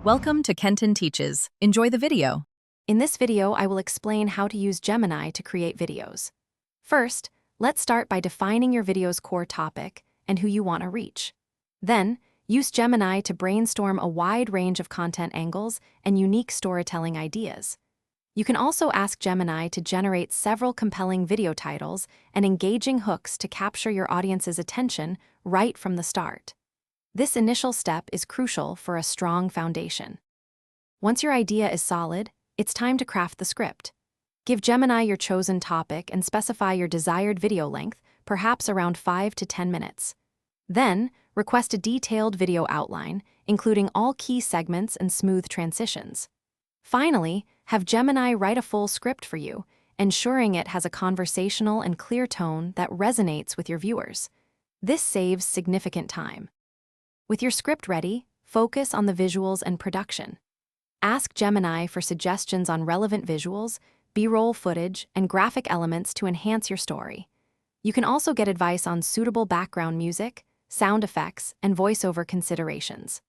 Welcome to Kenton Teaches. Enjoy the video. In this video, I will explain how to use Gemini to create videos. First, let's start by defining your video's core topic and who you want to reach. Then, use Gemini to brainstorm a wide range of content angles and unique storytelling ideas. You can also ask Gemini to generate several compelling video titles and engaging hooks to capture your audience's attention right from the start. This initial step is crucial for a strong foundation. Once your idea is solid, it's time to craft the script. Give Gemini your chosen topic and specify your desired video length, perhaps around 5 to 10 minutes. Then, request a detailed video outline, including all key segments and smooth transitions. Finally, have Gemini write a full script for you, ensuring it has a conversational and clear tone that resonates with your viewers. This saves significant time. With your script ready, focus on the visuals and production. Ask Gemini for suggestions on relevant visuals, B-roll footage, and graphic elements to enhance your story. You can also get advice on suitable background music, sound effects, and voiceover considerations.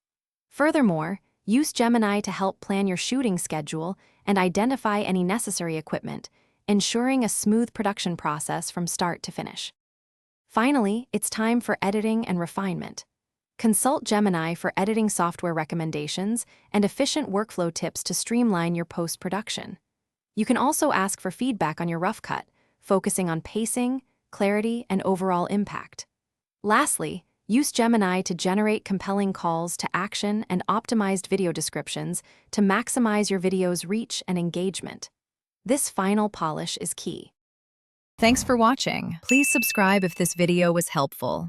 Furthermore, use Gemini to help plan your shooting schedule and identify any necessary equipment, ensuring a smooth production process from start to finish. Finally, it's time for editing and refinement. Consult Gemini for editing software recommendations and efficient workflow tips to streamline your post-production. You can also ask for feedback on your rough cut, focusing on pacing, clarity, and overall impact. Lastly, use Gemini to generate compelling calls to action and optimized video descriptions to maximize your video's reach and engagement. This final polish is key. Thanks for watching. Please subscribe if this video was helpful.